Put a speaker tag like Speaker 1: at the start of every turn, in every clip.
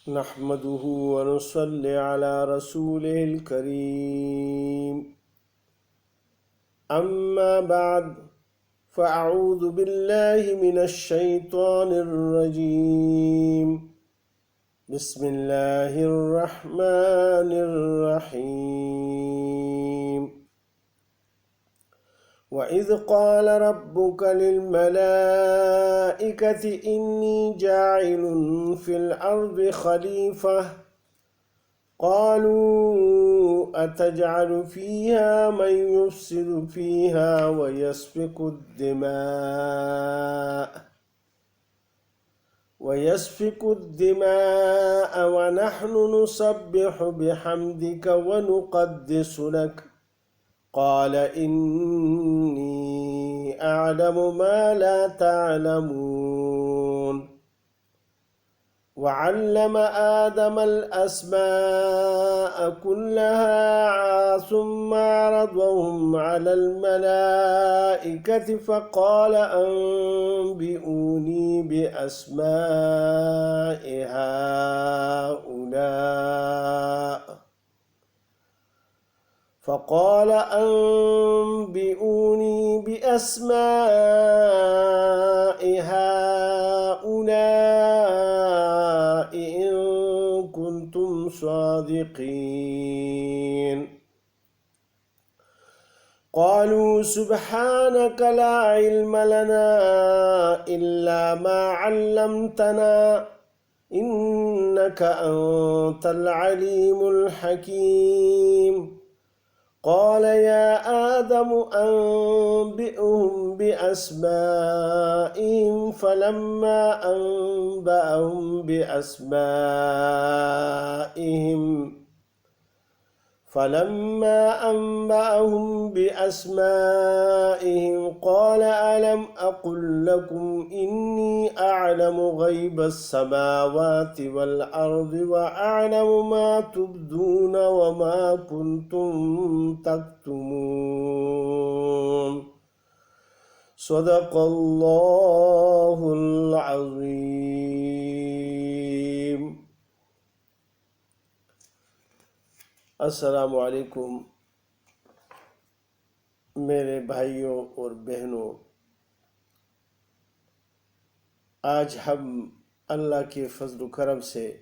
Speaker 1: نحمده ونصلي على رسوله الكريم. أما بعد، فأعوذ بالله من الشيطان الرجيم. بسم الله الرحمن الرحيم. وإذ قال ربك للملائكة إني جاعل في الأرض خليفة قالوا أتجعل فيها من يفسد فيها ويسفك الدماء ونحن نسبح بحمدك ونقدس لك قال إني أعلم ما لا تعلمون. وعلم آدم الأسماء كلها ثم عرضهم على الملائكة فقال أنبئوني بأسماء هؤلاء إن كنتم صادقين. قالوا سبحانك لا علم لنا إلا ما علمتنا إنك أنت العليم الحكيم. قال يا آدم أنبئهم بأسمائهم فلما أنبأهم بأسمائهم قال ألم أقل لكم إني أعلم غيب السماوات والأرض وأعلم ما تبدون وما كنتم تكتمون. صدق الله العظيم. السلام علیکم میرے بھائیوں اور بہنوں، آج ہم اللہ کے فضل و کرم سے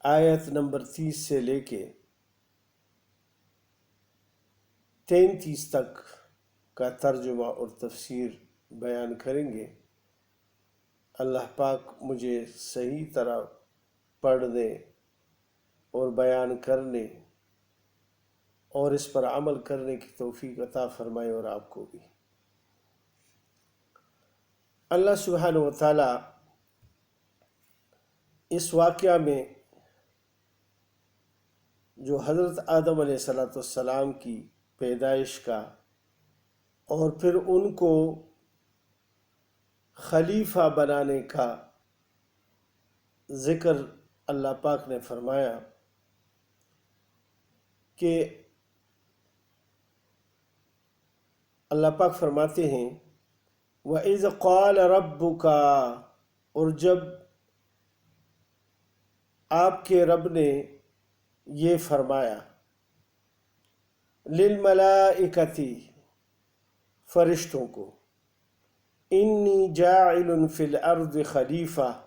Speaker 1: آیت نمبر 30 سے لے کے 33 تک کا ترجمہ اور تفسیر بیان کریں گے۔ اللہ پاک مجھے صحیح طرح پڑھنے اور بیان کرنے اور اس پر عمل کرنے کی توفیق عطا فرمائے، اور آپ کو بھی۔ اللہ سبحانہ و تعالی اس واقعہ میں جو حضرت آدم علیہ السلام کی پیدائش کا اور پھر ان کو خلیفہ بنانے کا ذکر اللہ پاک نے فرمایا کہ اللہ پاک فرماتے ہیں وَإِذْ قَالَ رَبُّكَ، اور جب آپ کے رب نے یہ فرمایا، لِلْمَلَائِكَةِ، فرشتوں کو، اِنِّي جَاعِلٌ فِي الْأَرْضِ خلیفہ،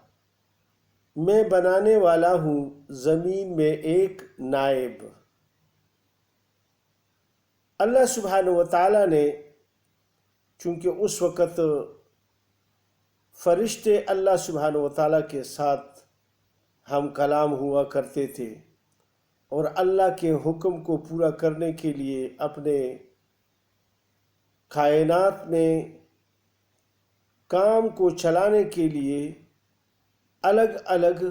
Speaker 1: میں بنانے والا ہوں زمین میں ایک نائب۔ اللہ سبحانہ و تعالیٰ نے، چونکہ اس وقت فرشتے اللہ سبحانہ و تعالیٰ کے ساتھ ہم کلام ہوا کرتے تھے، اور اللہ کے حکم کو پورا کرنے کے لیے اپنے کائنات میں کام کو چلانے کے لیے الگ الگ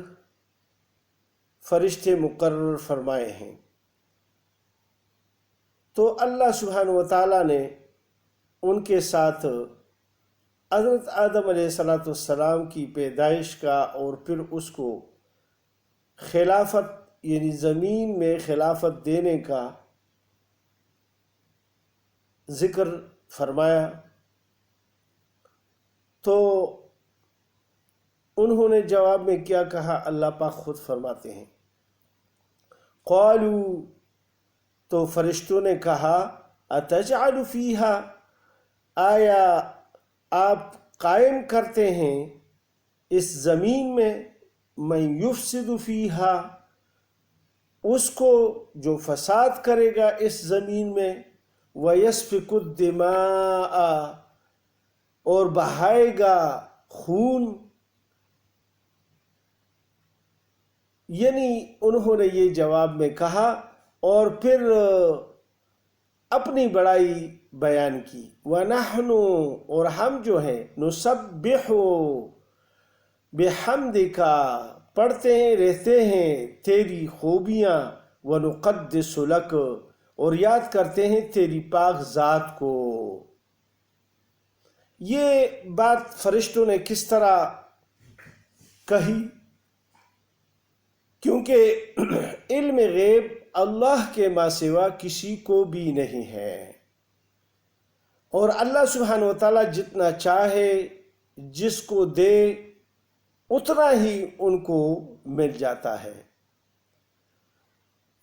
Speaker 1: فرشتے مقرر فرمائے ہیں۔ تو اللہ سبحانہ و تعالیٰ نے ان کے ساتھ حضرت آدم علیہ السلام کی پیدائش کا اور پھر اس کو خلافت یعنی زمین میں خلافت دینے کا ذکر فرمایا۔ تو انہوں نے جواب میں کیا کہا؟ اللہ پاک خود فرماتے ہیں، قالوا، تو فرشتوں نے کہا، اتجعل فیہا، آیا آپ قائم کرتے ہیں اس زمین میں، من یفسد فیہا، اس کو جو فساد کرے گا اس زمین میں، ویسفک الدماء، اور بہائے گا خون. یعنی انہوں نے یہ جواب میں کہا اور پھر اپنی بڑائی بیان کی. وَنَحْنُ، اور ہم جو ہیں، نُسَبِّحُ بِحَمْدِكَ، پڑھتے ہیں رہتے ہیں تیری خوبیاں، وَنُقَدِّسُ لَكَ، اور یاد کرتے ہیں تیری پاک ذات کو. یہ بات فرشتوں نے کس طرح کہی؟ کیونکہ علم غیب اللہ کے ماں سوا کسی کو بھی نہیں ہے، اور اللہ سبحانہ وتعالیٰ جتنا چاہے جس کو دے اتنا ہی ان کو مل جاتا ہے.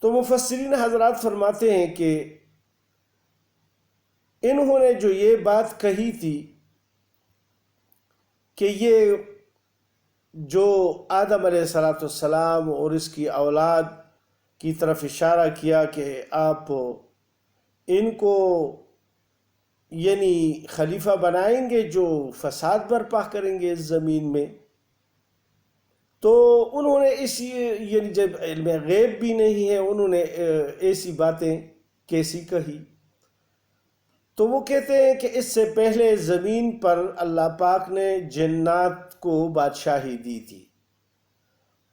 Speaker 1: تو مفسرین حضرات فرماتے ہیں کہ انہوں نے جو یہ بات کہی تھی کہ یہ جو آدم علیہ السلام اور اس کی اولاد کی طرف اشارہ کیا کہ آپ ان کو یعنی خلیفہ بنائیں گے جو فساد برپا کریں گے اس زمین میں، تو انہوں نے یعنی جب علم غیب بھی نہیں ہے انہوں نے ایسی باتیں کیسی کہی؟ تو وہ کہتے ہیں کہ اس سے پہلے زمین پر اللہ پاک نے جنات کو بادشاہی دی تھی،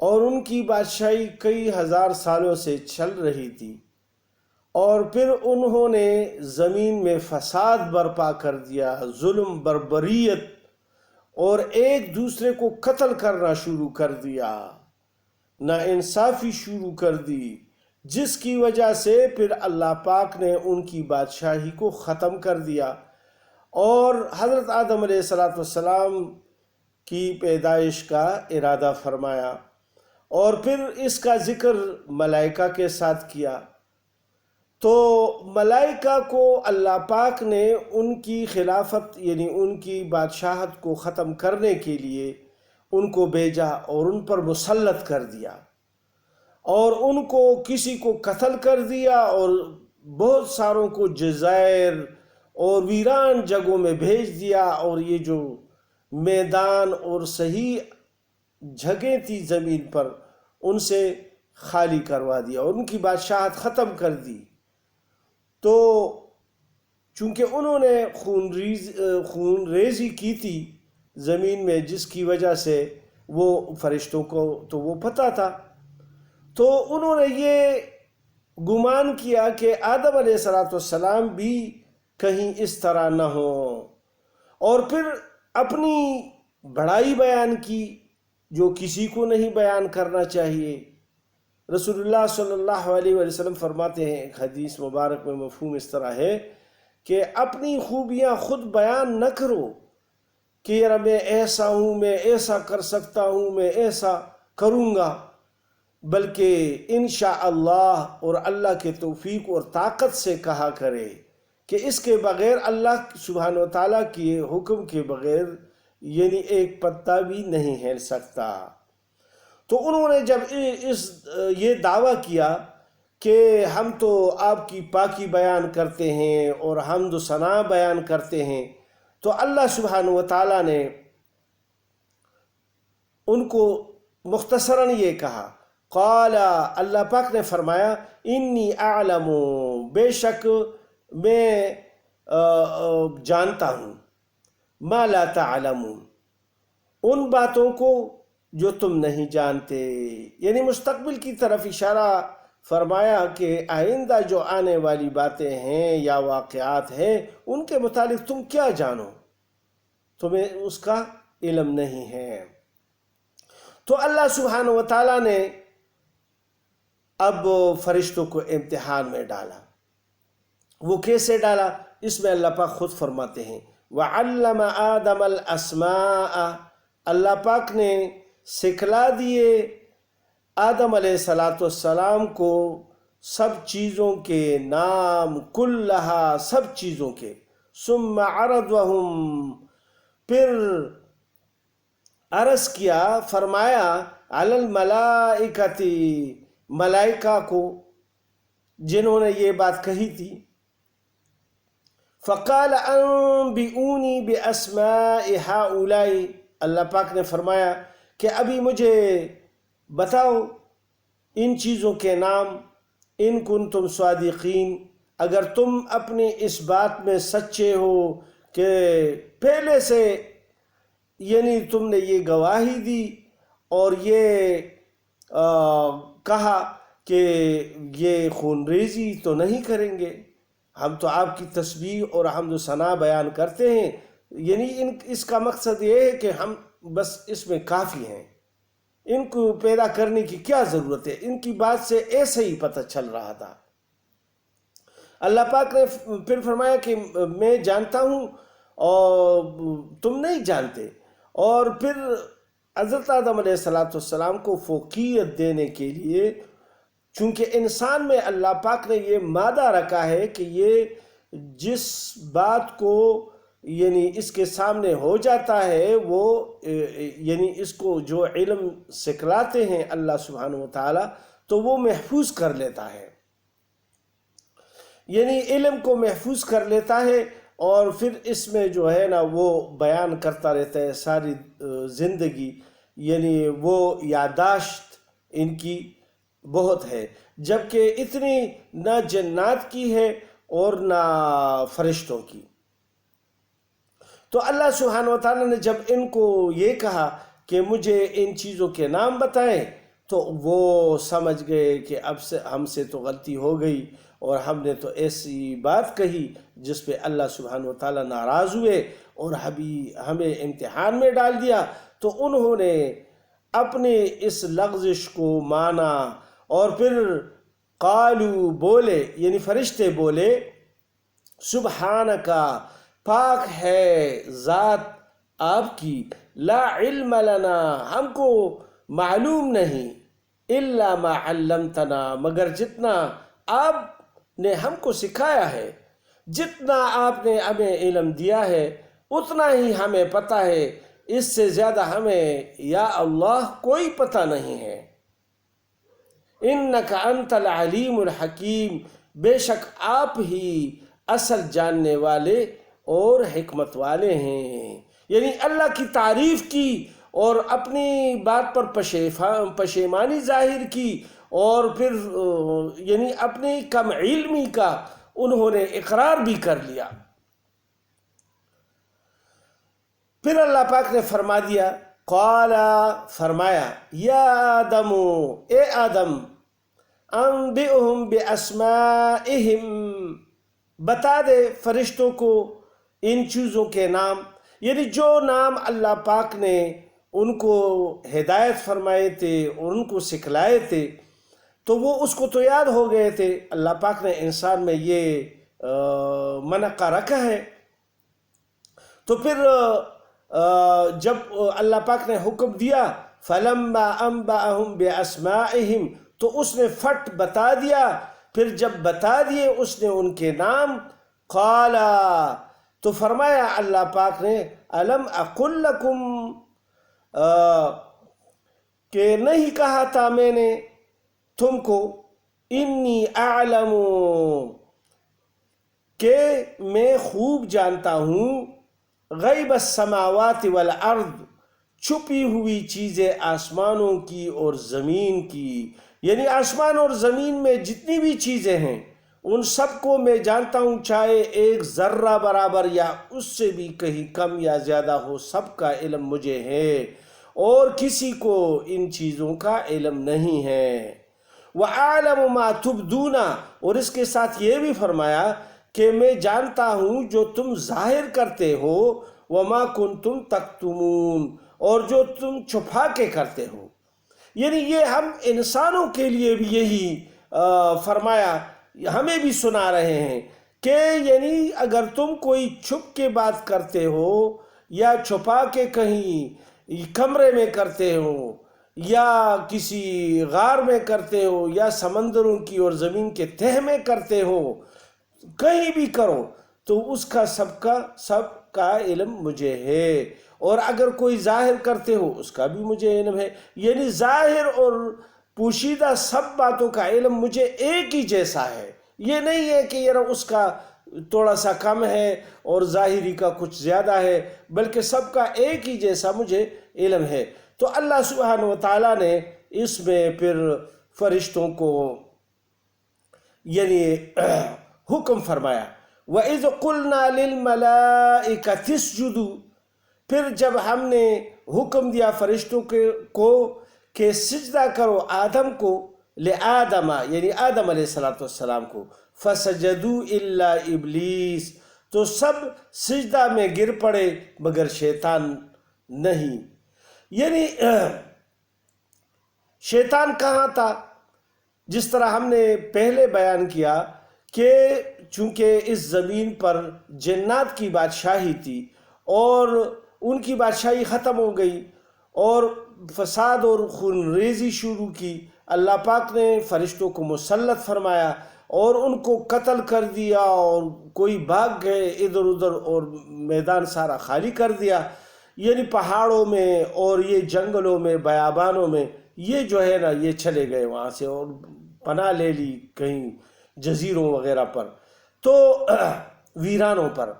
Speaker 1: اور ان کی بادشاہی کئی ہزار سالوں سے چل رہی تھی، اور پھر انہوں نے زمین میں فساد برپا کر دیا، ظلم، بربریت، اور ایک دوسرے کو قتل کرنا شروع کر دیا، ناانصافی شروع کر دی، جس کی وجہ سے پھر اللہ پاک نے ان کی بادشاہی کو ختم کر دیا، اور حضرت آدم علیہ السلام کی پیدائش کا ارادہ فرمایا، اور پھر اس کا ذکر ملائکہ کے ساتھ کیا. تو ملائکہ کو اللہ پاک نے ان کی خلافت یعنی ان کی بادشاہت کو ختم کرنے کے لیے ان کو بھیجا اور ان پر مسلط کر دیا، اور ان کو کسی کو قتل کر دیا اور بہت ساروں کو جزائر اور ویران جگہوں میں بھیج دیا، اور یہ جو میدان اور صحیح جگہیں تھی زمین پر ان سے خالی کروا دیا اور ان کی بادشاہت ختم کر دی. تو چونکہ انہوں نے خون ریزی کی تھی زمین میں، جس کی وجہ سے وہ فرشتوں کو تو وہ پتہ تھا، تو انہوں نے یہ گمان کیا کہ آدم علیہ السلام بھی کہیں اس طرح نہ ہو، اور پھر اپنی بڑائی بیان کی جو کسی کو نہیں بیان کرنا چاہیے. رسول اللہ صلی اللہ علیہ وسلم فرماتے ہیں، ایک حدیث مبارک میں مفہوم اس طرح ہے کہ اپنی خوبیاں خود بیان نہ کرو کہ یار میں ایسا ہوں، میں ایسا کر سکتا ہوں، میں ایسا کروں گا، بلکہ انشاءاللہ اور اللہ کے توفیق اور طاقت سے کہا کرے کہ اس کے بغیر اللہ سبحانہ وتعالیٰ کے حکم کے بغیر یعنی ایک پتا بھی نہیں ہل سکتا. تو انہوں نے جب یہ دعویٰ کیا کہ ہم تو آپ کی پاکی بیان کرتے ہیں اور حمد و ثنا بیان کرتے ہیں، تو اللہ سبحانہ وتعالیٰ نے ان کو مختصراً یہ کہا، قال، اللہ پاک نے فرمایا، انی اعلم، بے شک میں جانتا ہوں، ما لا تعلمون، ان باتوں کو جو تم نہیں جانتے. یعنی مستقبل کی طرف اشارہ فرمایا کہ آئندہ جو آنے والی باتیں ہیں یا واقعات ہیں ان کے متعلق تم کیا جانو، تمہیں اس کا علم نہیں ہے. تو اللہ سبحانہ وتعالیٰ نے اب فرشتوں کو امتحان میں ڈالا. وہ کیسے ڈالا؟ اس میں اللہ پاک خود فرماتے ہیں، وَعَلَّمَ آدَمَ الْأَسْمَاءَ، اللہ پاک نے سکھلا دیے آدم علیہ السلام کو سب چیزوں کے نام، کلہا، سب چیزوں کے. ثم عرضهم، پھر عرض کیا، فرمایا، علی الملائکۃ، ملائکہ کو جنہوں نے یہ بات کہی تھی. فقال انبئونی باسماء ہؤلاء، اللہ پاک نے فرمایا کہ ابھی مجھے بتاؤ ان چیزوں کے نام، ان کنتم صادقین، اگر تم اپنی اس بات میں سچے ہو کہ پہلے سے یعنی تم نے یہ گواہی دی اور یہ کہا کہ یہ خون ریزی تو نہیں کریں گے، ہم تو آپ کی تسبیح اور حمد و ثنا بیان کرتے ہیں. یعنی اس کا مقصد یہ ہے کہ ہم بس اس میں کافی ہیں، ان کو پیدا کرنے کی کیا ضرورت ہے. ان کی بات سے ایسے ہی پتہ چل رہا تھا. اللہ پاک نے پھر فرمایا کہ میں جانتا ہوں اور تم نہیں جانتے. اور پھر حضرت آدم علیہ السلام کو فوقیت دینے کے لیے، چونکہ انسان میں اللہ پاک نے یہ مادہ رکھا ہے کہ یہ جس بات کو یعنی اس کے سامنے ہو جاتا ہے وہ یعنی اس کو جو علم سکھلاتے ہیں اللہ سبحانہ و تعالی تو وہ محفوظ کر لیتا ہے، یعنی علم کو محفوظ کر لیتا ہے اور پھر اس میں جو ہے نا وہ بیان کرتا رہتا ہے ساری زندگی. یعنی وہ یادداشت ان کی بہت ہے، جبکہ اتنی نہ جنات کی ہے اور نہ فرشتوں کی. تو اللہ سبحانہ و تعالیٰ نے جب ان کو یہ کہا کہ مجھے ان چیزوں کے نام بتائیں تو وہ سمجھ گئے کہ اب سے ہم سے تو غلطی ہو گئی اور ہم نے تو ایسی بات کہی جس پہ اللہ سبحانہ و تعالیٰ ناراض ہوئے اور ہمیں امتحان میں ڈال دیا. تو انہوں نے اپنے اس لغزش کو مانا اور پھر قالو، بولے، یعنی فرشتے بولے، سبحانکا، پاک ہے ذات آپ کی، لا علم لنا، ہم کو معلوم نہیں، الا ما علمتنا، مگر جتنا آپ نے ہم کو سکھایا ہے، جتنا آپ نے ہمیں علم دیا ہے اتنا ہی ہمیں پتہ ہے، اس سے زیادہ ہمیں یا اللہ کوئی پتہ نہیں ہے. انک انت العلیم الحکیم، بے شک آپ ہی اصل جاننے والے اور حکمت والے ہیں. یعنی اللہ کی تعریف کی اور اپنی بات پر پشیمانی ظاہر کی اور پھر یعنی اپنی کم علمی کا انہوں نے اقرار بھی کر لیا. پھر اللہ پاک نے فرما دیا، قال، فرمایا، یا آدم، اے آدم، انبئہم باسمائہم، بتا دے فرشتوں کو ان چیزوں کے نام، یعنی جو نام اللہ پاک نے ان کو ہدایت فرمائے تھے اور ان کو سکھلائے تھے تو وہ اس کو تو یاد ہو گئے تھے. اللہ پاک نے انسان میں یہ منقع رکھا ہے. تو پھر جب اللہ پاک نے حکم دیا، فلما انبأہم باسمائہم، تو اس نے فٹ بتا دیا. پھر جب بتا دیے اس نے ان کے نام، قال، تو فرمایا اللہ پاک نے، الم اقل لکم، کہ نہیں کہا تھا میں نے تم کو، انی اعلم، کہ میں خوب جانتا ہوں، غیب السماوات والارض، چھپی ہوئی چیزیں آسمانوں کی اور زمین کی. یعنی آسمان اور زمین میں جتنی بھی چیزیں ہیں ان سب کو میں جانتا ہوں، چاہے ایک ذرہ برابر یا اس سے بھی کہیں کم یا زیادہ ہو، سب کا علم مجھے ہے اور کسی کو ان چیزوں کا علم نہیں ہے. وَأَعْلَمُ مَا تُبْدُونَ، اور اس کے ساتھ یہ بھی فرمایا کہ میں جانتا ہوں جو تم ظاہر کرتے ہو، وَمَا كُنْتُمْ تَكْتُمُونَ، اور جو تم چھپا کے کرتے ہو. یعنی یہ ہم انسانوں کے لیے بھی یہی فرمایا، ہمیں بھی سنا رہے ہیں کہ یعنی اگر تم کوئی چھپ کے بات کرتے ہو یا چھپا کے کہیں کمرے میں کرتے ہو یا کسی غار میں کرتے ہو یا سمندروں کی اور زمین کے تہہ میں کرتے ہو، کہیں بھی کرو تو اس کا سب کا علم مجھے ہے، اور اگر کوئی ظاہر کرتے ہو اس کا بھی مجھے علم ہے۔ یعنی ظاہر اور پوشیدہ سب باتوں کا علم مجھے ایک ہی جیسا ہے، یہ نہیں ہے کہ یار اس کا تھوڑا سا کم ہے اور ظاہری کا کچھ زیادہ ہے، بلکہ سب کا ایک ہی جیسا مجھے علم ہے۔ تو اللہ سبحانہ و تعالیٰ نے اس میں پھر فرشتوں کو یعنی حکم فرمایا، وَإِذْ قُلْنَا لِلْمَلَائِكَةِ اسْجُدُوا، پھر جب ہم نے حکم دیا فرشتوں کو کہ سجدہ کرو آدم کو، لآدم یعنی آدم علیہ السلام کو، فَسَجَدُوا إِلَّا إِبْلِيسَ، تو سب سجدہ میں گر پڑے مگر شیطان نہیں۔ یعنی شیطان کہاں تھا؟ جس طرح ہم نے پہلے بیان کیا کہ چونکہ اس زمین پر جنات کی بادشاہی تھی اور ان کی بادشاہی ختم ہو گئی اور فساد اور خون ریزی شروع کی، اللہ پاک نے فرشتوں کو مسلط فرمایا اور ان کو قتل کر دیا، اور کوئی بھاگ گئے ادھر ادھر اور میدان سارا خالی کر دیا۔ یعنی پہاڑوں میں اور یہ جنگلوں میں بیابانوں میں یہ جو ہے نا یہ چلے گئے وہاں سے اور پناہ لے لی کہیں جزیروں وغیرہ پر، تو ویرانوں پر۔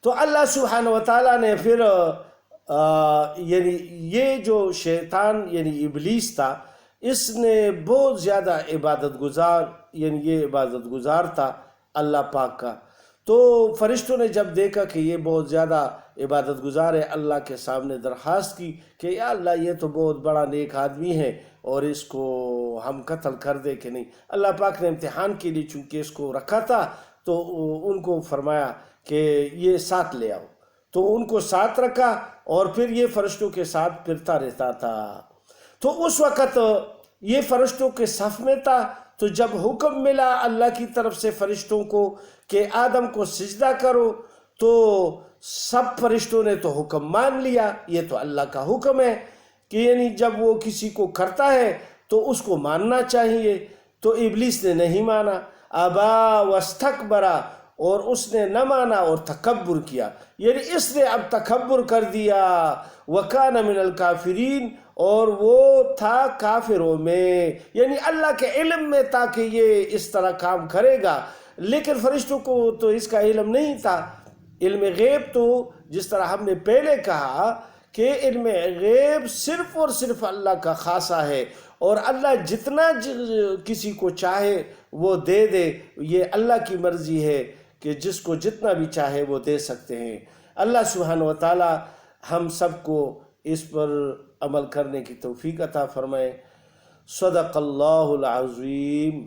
Speaker 1: تو اللہ سبحانہ و تعالیٰ نے پھر یعنی یہ جو شیطان یعنی ابلیس تھا، اس نے بہت زیادہ عبادت گزار یعنی یہ عبادت گزار تھا اللہ پاک کا۔ تو فرشتوں نے جب دیکھا کہ یہ بہت زیادہ عبادت گزار ہے، اللہ کے سامنے درخواست کی کہ یا اللہ یہ تو بہت بڑا نیک آدمی ہے اور اس کو ہم قتل کر دے کہ نہیں۔ اللہ پاک نے امتحان کے لیے چونکہ اس کو رکھا تھا تو ان کو فرمایا کہ یہ ساتھ لے آؤ، تو ان کو ساتھ رکھا اور پھر یہ فرشتوں کے ساتھ پھرتا رہتا تھا۔ تو اس وقت یہ فرشتوں کے صف میں تھا، تو جب حکم ملا اللہ کی طرف سے فرشتوں کو کہ آدم کو سجدہ کرو، تو سب فرشتوں نے تو حکم مان لیا، یہ تو اللہ کا حکم ہے کہ یعنی جب وہ کسی کو کرتا ہے تو اس کو ماننا چاہیے۔ تو ابلیس نے نہیں مانا، ابا واستکبرا، اور اس نے نہ مانا اور تکبر کیا، یعنی اس نے اب تکبر کر دیا، وکان من الکافرین، اور وہ تھا کافروں میں، یعنی اللہ کے علم میں تھا کہ یہ اس طرح کام کرے گا، لیکن فرشتوں کو تو اس کا علم نہیں تھا۔ علم غیب تو جس طرح ہم نے پہلے کہا کہ علم غیب صرف اور صرف اللہ کا خاصہ ہے، اور اللہ جتنا کسی کو چاہے وہ دے دے، یہ اللہ کی مرضی ہے کہ جس کو جتنا بھی چاہے وہ دے سکتے ہیں۔ اللہ سبحانہ و تعالی ہم سب کو اس پر عمل کرنے کی توفیق عطا فرمائے۔ صدق اللہ العظیم۔